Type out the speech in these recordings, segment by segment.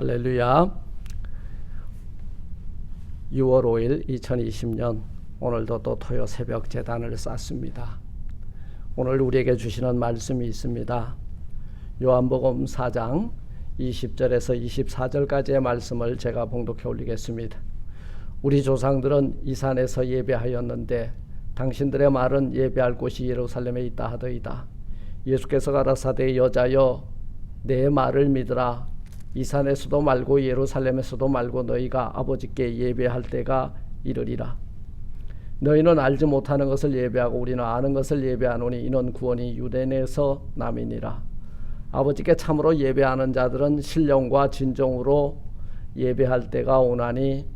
할렐루야. 6월 5일 2020년 오늘도 또 토요 새벽 제단을 쌓습니다. 오늘 우리에게 주시는 말씀이 있습니다. 요한복음 4장 20절에서 24절까지의 말씀을 제가 봉독해 올리겠습니다. 우리 조상들은 이 산에서 예배하였는데 당신들의 말은 예배할 곳이 예루살렘에 있다 하더이다. 예수께서 가라사대 여자여 내 말을 믿으라. 이 산에서도 말고 예루살렘에서도 말고 너희가 아버지께 예배할 때가 이르리라. 너희는 알지 못하는 것을 예배하고 우리는 아는 것을 예배하노니 이는 구원이 유대 내에서 남이니라. 아버지께 참으로 예배하는 자들은 신령과 진정으로 예배할 때가 오나니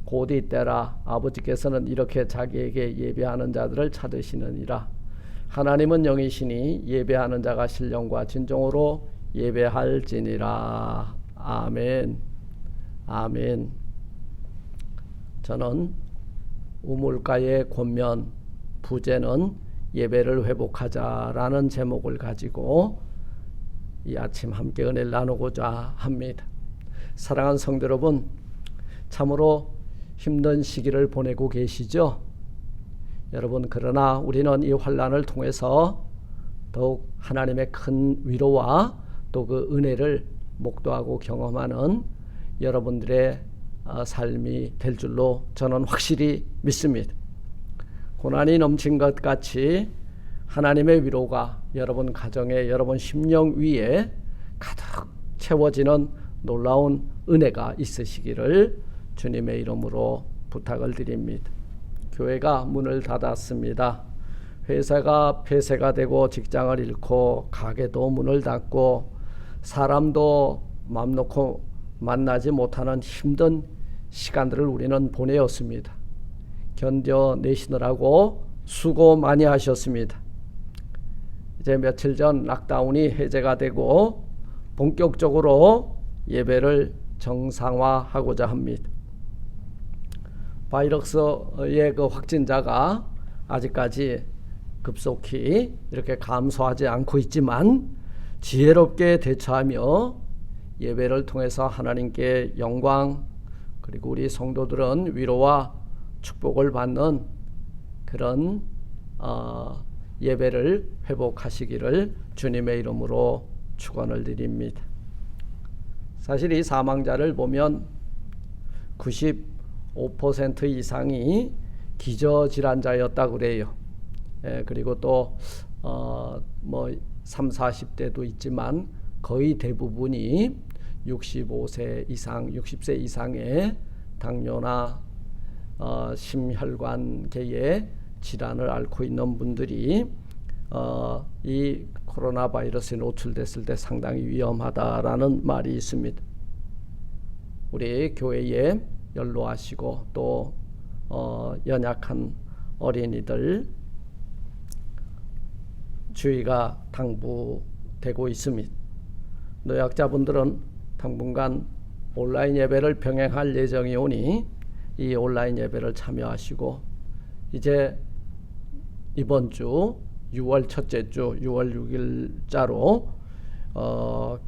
곧 이때라. 아버지께서는 이렇게 자기에게 예배하는 자들을 찾으시느니라. 하나님은 영이시니 예배하는 자가 신령과 진정으로 예배할지니라. 아멘. 아멘. 저는 우물가의 권면 부제는 예배를 회복하자라는 제목을 가지고 이 아침 함께 은혜를 나누고자 합니다. 사랑하는 성도 여러분, 참으로 힘든 시기를 보내고 계시죠? 여러분, 그러나 우리는 이 환난을 통해서 더욱 하나님의 큰 위로와 또 그 은혜를 목도하고 경험하는 여러분들의 삶이 될 줄로 저는 확실히 믿습니다. 고난이 넘친 것 같이 하나님의 위로가 여러분 가정에, 여러분 심령 위에 가득 채워지는 놀라운 은혜가 있으시기를 주님의 이름으로 부탁을 드립니다. 교회가 문을 닫았습니다. 회사가 폐쇄가 되고 직장을 잃고 가게도 문을 닫고 사람도 맘 놓고 만나지 못하는 힘든 시간들을 우리는 보내었습니다. 견뎌내시느라고 수고 많이 하셨습니다. 이제 며칠 전 락다운이 해제가 되고 본격적으로 예배를 정상화하고자 합니다. 바이러스의 그 확진자가 아직까지 급속히 이렇게 감소하지 않고 있지만 지혜롭게 대처하며 예배를 통해서 하나님께 영광, 그리고 우리 성도들은 위로와 축복을 받는 그런 예배를 회복하시기를 주님의 이름으로 축원을 드립니다. 사실 이 사망자를 보면 95% 이상이 기저질환자였다 그래요. 그리고 또 30, 40대도 있지만 거의 대부분이 65세 이상, 60세 이상의 당뇨나 심혈관계의 질환을 앓고 있는 분들이 이 코로나 바이러스에 노출됐을 때 상당히 위험하다라는 말이 있습니다. 우리 교회에 연로하시고 또 연약한 어린이들 주의가 당부되고 있습니다. 노약자분들은 당분간 온라인 예배를 병행할 예정이 오니 이 온라인 예배를 참여하시고 이제 이번 주 6월 첫째 주 6월 6일자로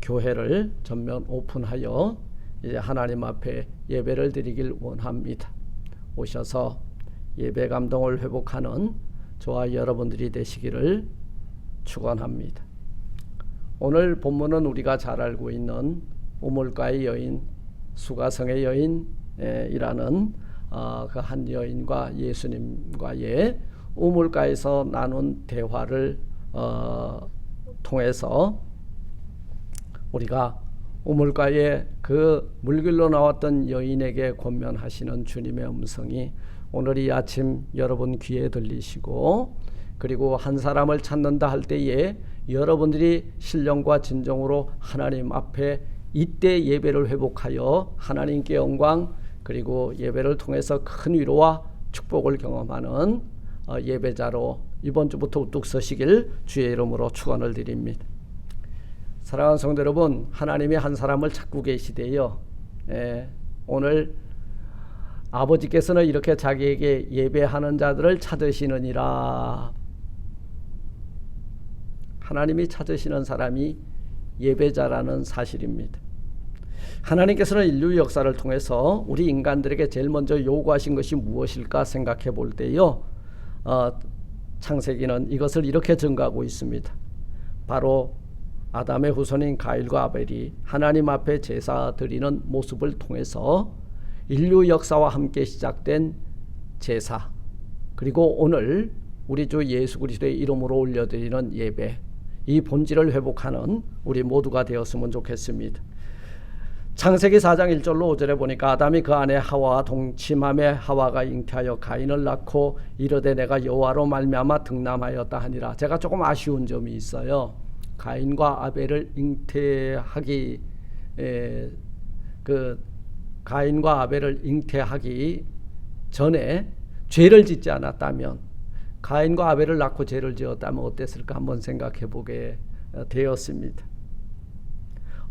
교회를 전면 오픈하여 이제 하나님 앞에 예배를 드리길 원합니다. 오셔서 예배 감동을 회복하는 저와 여러분들이 되시기를 축원합니다. 오늘 본문은 우리가 잘 알고 있는 우물가의 여인, 수가성의 여인이라는 그 한 여인과 예수님과의 우물가에서 나눈 대화를 통해서 우리가 우물가에 그 물길로 나왔던 여인에게 권면하시는 주님의 음성이 오늘 이 아침 여러분 귀에 들리시고, 그리고 한 사람을 찾는다 할 때에 여러분들이 신령과 진정으로 하나님 앞에 이때 예배를 회복하여 하나님께 영광, 그리고 예배를 통해서 큰 위로와 축복을 경험하는 예배자로 이번 주부터 우뚝 서시길 주의 이름으로 축원을 드립니다. 사랑하는 성도 여러분, 하나님이 한 사람을 찾고 계시대요. 오늘 아버지께서는 이렇게 자기에게 예배하는 자들을 찾으시느니라. 하나님이 찾으시는 사람이 예배자라는 사실입니다. 하나님께서는 인류 역사를 통해서 우리 인간들에게 제일 먼저 요구하신 것이 무엇일까 생각해 볼 때요, 창세기는 이것을 이렇게 증거하고 있습니다. 바로 아담의 후손인 가일과 아벨이 하나님 앞에 제사 드리는 모습을 통해서 인류 역사와 함께 시작된 제사, 그리고 오늘 우리 주 예수 그리스도의 이름으로 올려드리는 예배, 이 본질을 회복하는 우리 모두가 되었으면 좋겠습니다. 창세기 4장 1절로 5절에 보니까 아담이 그 아내 하와와 동침함에 하와가 잉태하여 가인을 낳고 이르되 내가 여호와로 말미암아 등남하였다 하니라. 제가 조금 아쉬운 점이 있어요. 가인과 아벨을 잉태하기 가인과 아벨을 잉태하기 전에 죄를 짓지 않았다면, 가인과 아벨을 낳고 죄를 지었다면 어땠을까 한번 생각해 보게 되었습니다.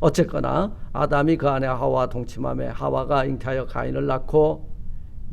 어쨌거나 아담이 그 아내 하와와 동침함에 하와가 잉태하여 가인을 낳고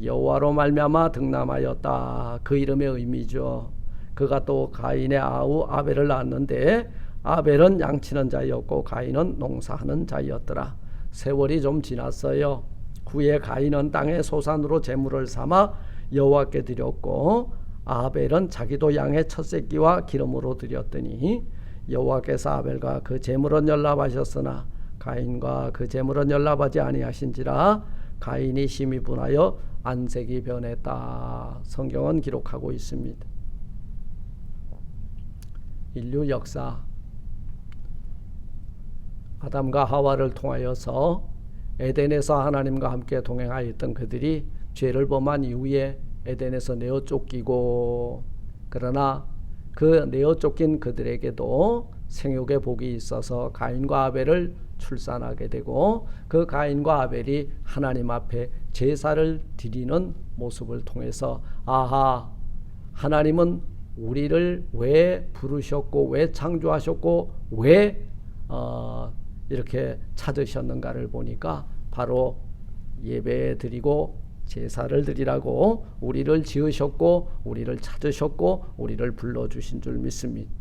여호와로 말미암아 등남하였다. 그 이름의 의미죠. 그가 또 가인의 아우 아벨을 낳았는데 아벨은 양치는 자였고 가인은 농사하는 자였더라. 세월이 좀 지났어요. 후에 가인은 땅의 소산으로 제물을 삼아 여호와께 드렸고 아벨은 자기도 양의 첫 새끼와 기름으로 드렸더니 여호와께서 아벨과 그 제물은 연락하셨으나 가인과 그 제물은 연락하지 아니하신지라 가인이 심히 분하여 안색이 변했다. 성경은 기록하고 있습니다. 인류 역사, 아담과 하와를 통하여서 에덴에서 하나님과 함께 동행하였던 그들이 죄를 범한 이후에 에덴에서 내어 쫓기고, 그러나 그 내어 쫓긴 그들에게도 생육의 복이 있어서 가인과 아벨을 출산하게 되고, 그 가인과 아벨이 하나님 앞에 제사를 드리는 모습을 통해서 아하, 하나님은 우리를 왜 부르셨고 왜 창조하셨고 왜 이렇게 찾으셨는가를 보니까 바로 예배 드리고 제사를 드리라고 우리를 지으셨고 우리를 찾으셨고 우리를 불러주신 줄 믿습니다.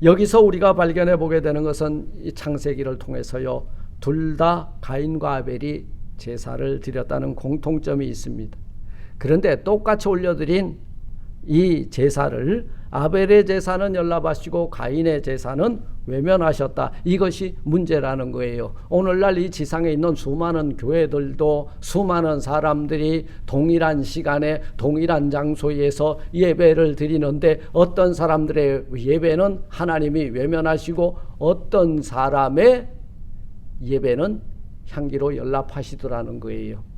여기서 우리가 발견해 보게 되는 것은 이 창세기를 통해서요, 둘 다 가인과 아벨이 제사를 드렸다는 공통점이 있습니다. 그런데 똑같이 올려드린 이 제사를 아벨의 제사는 연락하시고 가인의 제사는 외면하셨다. 이것이 문제라는 거예요. 오늘날 이 지상에 있는 수많은 교회들도 수많은 사람들이 동일한 시간에 동일한 장소에서 예배를 드리는데 어떤 사람들의 예배는 하나님이 외면하시고 어떤 사람의 예배는 향기로 연락하시더라는 거예요.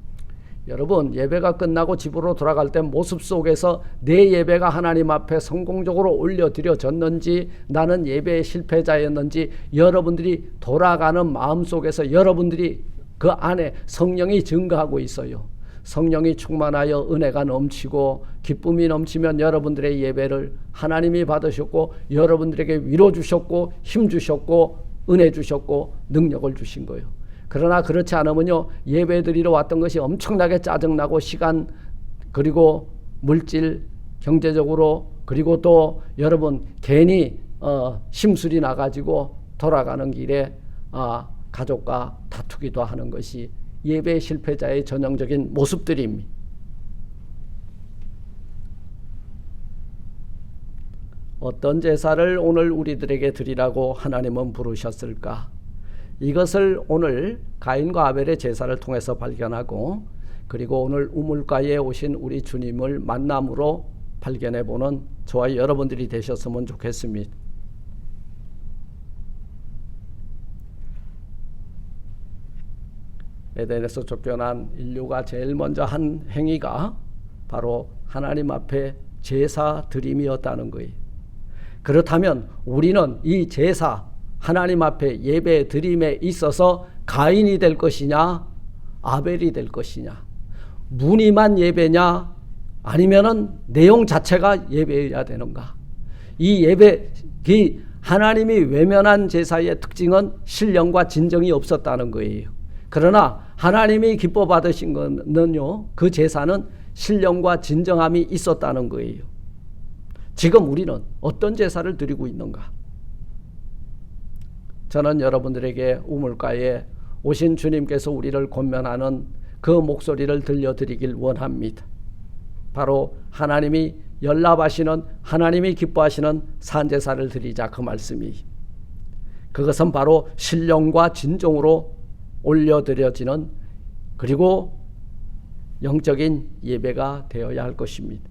여러분, 예배가 끝나고 집으로 돌아갈 때 모습 속에서 내 예배가 하나님 앞에 성공적으로 올려드려졌는지, 나는 예배의 실패자였는지, 여러분들이 돌아가는 마음 속에서 여러분들이 그 안에 성령이 증거하고 있어요. 성령이 충만하여 은혜가 넘치고 기쁨이 넘치면 여러분들의 예배를 하나님이 받으셨고 여러분들에게 위로 주셨고 힘 주셨고 은혜 주셨고 능력을 주신 거예요. 그러나 그렇지 않으면요, 예배 드리러 왔던 것이 엄청나게 짜증나고 시간 그리고 물질 경제적으로 그리고 또 여러분 괜히 심술이 나가지고 돌아가는 길에 가족과 다투기도 하는 것이 예배 실패자의 전형적인 모습들입니다. 어떤 제사를 오늘 우리들에게 드리라고 하나님은 부르셨을까? 이것을 오늘 가인과 아벨의 제사를 통해서 발견하고, 그리고 오늘 우물가에 오신 우리 주님을 만남으로 발견해보는 저와 여러분들이 되셨으면 좋겠습니다. 에덴에서 쫓겨난 인류가 제일 먼저 한 행위가 바로 하나님 앞에 제사 드림이었다는 거예요. 그렇다면 우리는 이 제사, 하나님 앞에 예배 드림에 있어서 가인이 될 것이냐 아벨이 될 것이냐, 무늬만 예배냐 아니면은 내용 자체가 예배여야 되는가. 이 예배, 하나님이 외면한 제사의 특징은 신령과 진정이 없었다는 거예요. 그러나 하나님이 기뻐 받으신 거는요, 그 제사는 신령과 진정함이 있었다는 거예요. 지금 우리는 어떤 제사를 드리고 있는가? 저는 여러분들에게 우물가에 오신 주님께서 우리를 권면하는 그 목소리를 들려드리길 원합니다. 바로 하나님이 연락하시는, 하나님이 기뻐하시는 산제사를 드리자, 그 말씀이. 그것은 바로 신령과 진정으로 올려드려지는, 그리고 영적인 예배가 되어야 할 것입니다.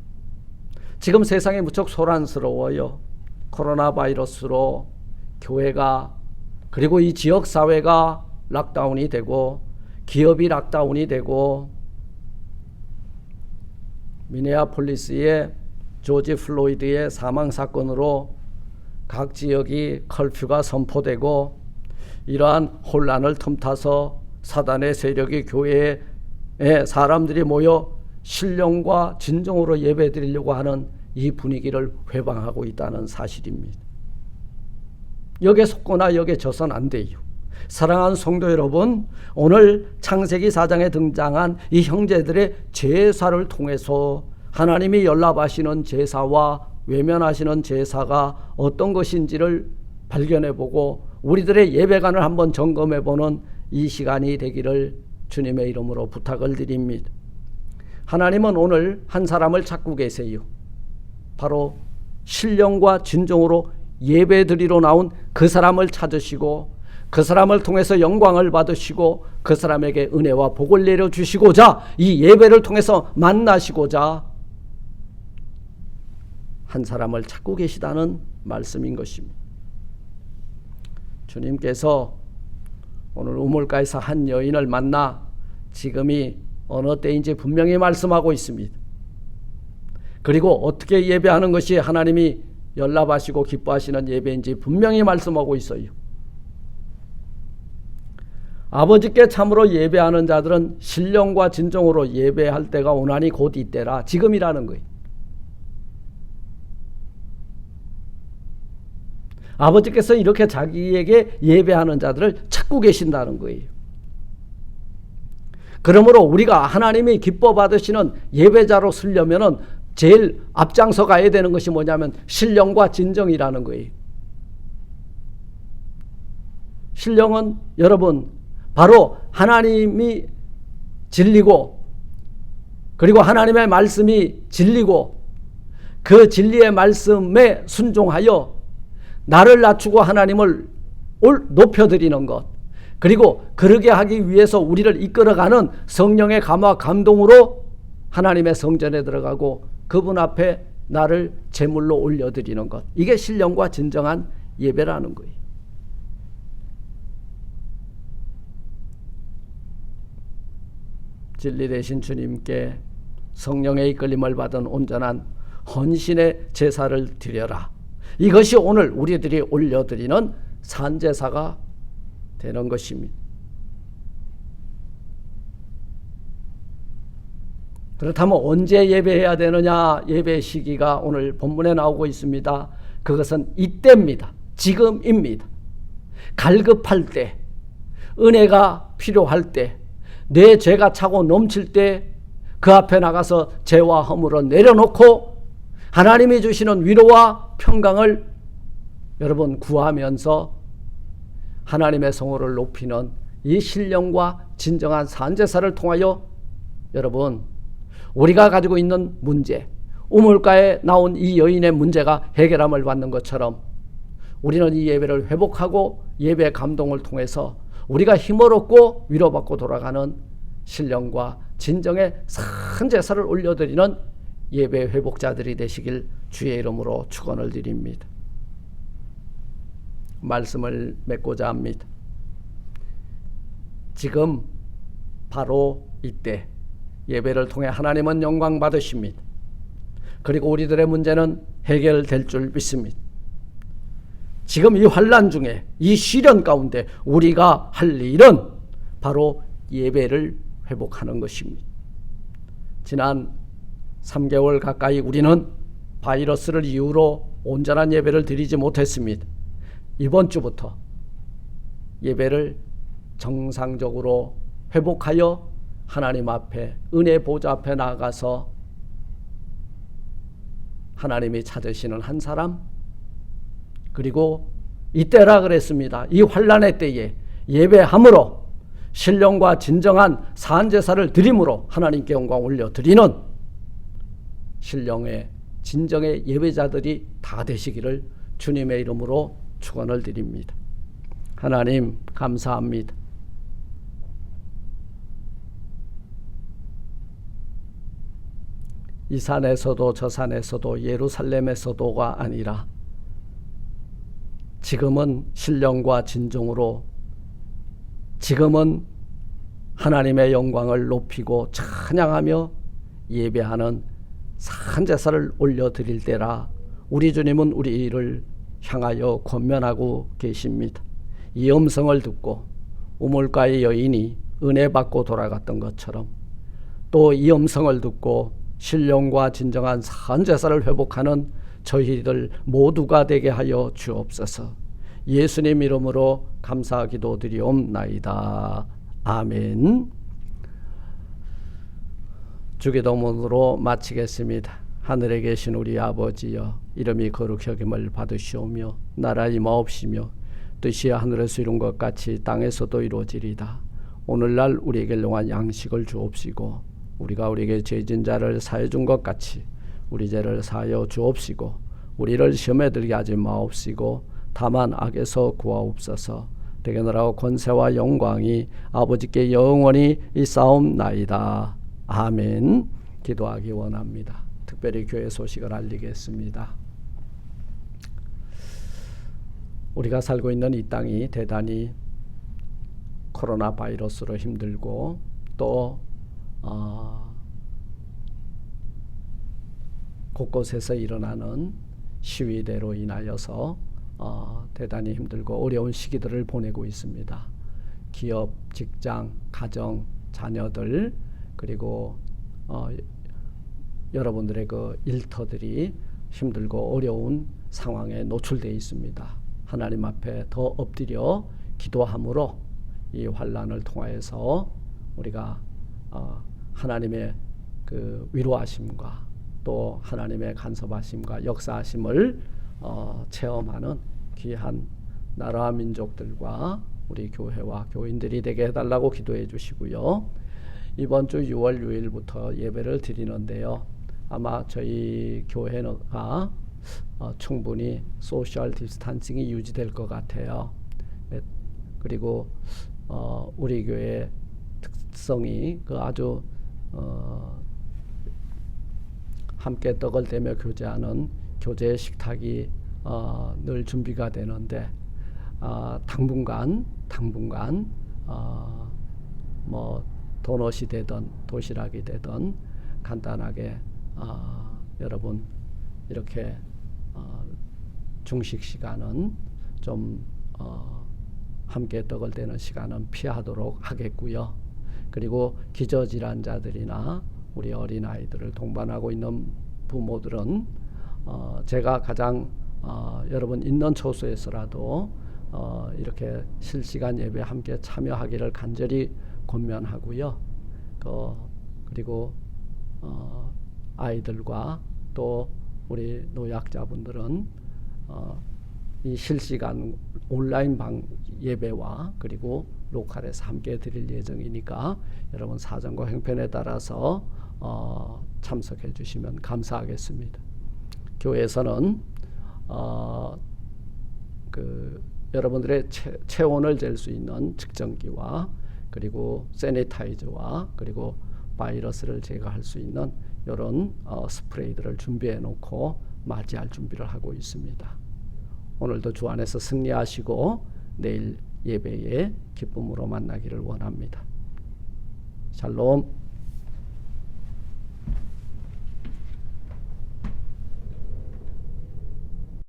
지금 세상이 무척 소란스러워요. 코로나 바이러스로 교회가, 그리고 이 지역사회가 락다운이 되고, 기업이 락다운이 되고, 미네아폴리스의 조지 플로이드의 사망사건으로 각 지역이 커퓨가 선포되고, 이러한 혼란을 틈타서 사단의 세력이 교회에 사람들이 모여 신령과 진정으로 예배드리려고 하는 이 분위기를 회방하고 있다는 사실입니다. 여기에 속거나 여기에 져서는 안 돼요. 사랑하는 성도 여러분, 오늘 창세기 4장에 등장한 이 형제들의 제사를 통해서 하나님이 연락하시는 제사와 외면하시는 제사가 어떤 것인지를 발견해보고 우리들의 예배관을 한번 점검해보는 이 시간이 되기를 주님의 이름으로 부탁을 드립니다. 하나님은 오늘 한 사람을 찾고 계세요. 바로 신령과 진정으로 예배드리러 나온 그 사람을 찾으시고, 그 사람을 통해서 영광을 받으시고, 그 사람에게 은혜와 복을 내려주시고자, 이 예배를 통해서 만나시고자 한 사람을 찾고 계시다는 말씀인 것입니다. 주님께서 오늘 우물가에서 한 여인을 만나 지금이 어느 때인지 분명히 말씀하고 있습니다. 그리고 어떻게 예배하는 것이 하나님이 연락하시고 기뻐하시는 예배인지 분명히 말씀하고 있어요. 아버지께 참으로 예배하는 자들은 신령과 진정으로 예배할 때가 오나니 곧 이때라, 지금이라는 거예요. 아버지께서 이렇게 자기에게 예배하는 자들을 찾고 계신다는 거예요. 그러므로 우리가 하나님이 기뻐 받으시는 예배자로 서려면은 제일 앞장서 가야 되는 것이 뭐냐면 신령과 진정이라는 거예요. 신령은 여러분 바로 하나님이 진리고, 그리고 하나님의 말씀이 진리고, 그 진리의 말씀에 순종하여 나를 낮추고 하나님을 높여드리는 것, 그리고 그러게 하기 위해서 우리를 이끌어가는 성령의 감화 감동으로 하나님의 성전에 들어가고 그분 앞에 나를 제물로 올려드리는 것, 이게 신령과 진정한 예배라는 거예요. 진리 되신 주님께 성령의 이끌림을 받은 온전한 헌신의 제사를 드려라. 이것이 오늘 우리들이 올려드리는 산제사가 되는 것입니다. 그렇다면 언제 예배해야 되느냐? 예배 시기가 오늘 본문에 나오고 있습니다. 그것은 이때입니다. 지금입니다. 갈급할 때, 은혜가 필요할 때, 내 죄가 차고 넘칠 때 그 앞에 나가서 죄와 허물을 내려놓고 하나님이 주시는 위로와 평강을 여러분 구하면서 하나님의 성호를 높이는 이 신령과 진정한 산제사를 통하여 여러분 우리가 가지고 있는 문제, 우물가에 나온 이 여인의 문제가 해결함을 받는 것처럼 우리는 이 예배를 회복하고 예배의 감동을 통해서 우리가 힘을 얻고 위로받고 돌아가는 신령과 진정의 산제사를 올려드리는 예배 회복자들이 되시길 주의 이름으로 축원을 드립니다. 말씀을 맺고자 합니다. 지금 바로 이때 예배를 통해 하나님은 영광 받으십니다. 그리고 우리들의 문제는 해결될 줄 믿습니다. 지금 이 환난 중에, 이 시련 가운데 우리가 할 일은 바로 예배를 회복하는 것입니다. 지난 3개월 가까이 우리는 바이러스를 이유로 온전한 예배를 드리지 못했습니다. 이번 주부터 예배를 정상적으로 회복하여 하나님 앞에, 은혜 보좌 앞에 나가서 하나님이 찾으시는 한 사람, 그리고 이때라 그랬습니다. 이 환난의 때에 예배함으로 신령과 진정한 사한제사를 드림으로 하나님께 영광 올려드리는 신령의 진정의 예배자들이 다 되시기를 주님의 이름으로 축원을 드립니다. 하나님 감사합니다. 이 산에서도 저 산에서도 예루살렘에서도가 아니라 지금은 신령과 진정으로 지금은 하나님의 영광을 높이고 찬양하며 예배하는 산제사를 올려드릴 때라 우리 주님은 우리를 향하여 권면하고 계십니다. 이 음성을 듣고 우물가의 여인이 은혜 받고 돌아갔던 것처럼 또 이 음성을 듣고 신령과 진정한 산제사를 회복하는 저희들 모두가 되게 하여 주옵소서. 예수님 이름으로 감사 기도드리옵나이다. 아멘. 주기도문으로 마치겠습니다. 하늘에 계신 우리 아버지여, 이름이 거룩히 여김을 받으시오며 나라 임하옵시며 뜻이 하늘에서 이룬 것 같이 땅에서도 이루어지리다. 오늘날 우리에게 일용할 양식을 주옵시고 우리가 우리에게 죄진 자를 사해 준 것 같이 우리 죄를 사하여 주옵시고 우리를 시험에 들게 하지 마옵시고 다만 악에서 구하옵소서. 되게 나라와 권세와 영광이 아버지께 영원히 있사옵나이다. 아멘. 기도하기 원합니다. 특별히 교회 소식을 알리겠습니다. 우리가 살고 있는 이 땅이 대단히 코로나 바이러스로 힘들고 또 곳곳에서 일어나는 시위대로 인하여서 대단히 힘들고 어려운 시기들을 보내고 있습니다. 기업, 직장, 가정, 자녀들 그리고 여러분들의 그 일터들이 힘들고 어려운 상황에 노출되어 있습니다. 하나님 앞에 더 엎드려 기도함으로 이 환난을 통하여서 우리가 하나님의 그 위로하심과 또 하나님의 간섭하심과 역사하심을 체험하는 귀한 나라 민족들과 우리 교회와 교인들이 되게 해달라고 기도해 주시고요. 이번 주 6월 6일부터 예배를 드리는데요. 아마 저희 교회가 충분히 소셜 디스탄싱이 유지될 것 같아요. 그리고 우리 교회의 특성이 그 아주 함께 떡을 떼며 교제하는 교제 식탁이 늘 준비가 되는데 당분간 뭐 도넛이 되든 도시락이 되든 간단하게 여러분 이렇게 중식 시간은 좀 함께 떡을 떼는 시간은 피하도록 하겠고요. 그리고 기저질환자들이나 우리 어린아이들을 동반하고 있는 부모들은 제가 가장 여러분 있는 처소에서라도 이렇게 실시간 예배 함께 참여하기를 간절히 권면하고요. 그리고 아이들과 또 우리 노약자분들은 이 실시간 온라인 예배와 그리고 로컬에서 함께 드릴 예정이니까 여러분 사정과 형편에 따라서 참석해 주시면 감사하겠습니다. 교회에서는 여러분들의 체온을 잴 수 있는 측정기와 그리고 세니타이저와 그리고 바이러스를 제거할 수 있는 이런 스프레이들을 준비해 놓고 맞이할 준비를 하고 있습니다. 오늘도 주 안에서 승리하시고 내일 예배에 기쁨으로 만나기를 원합니다. 샬롬.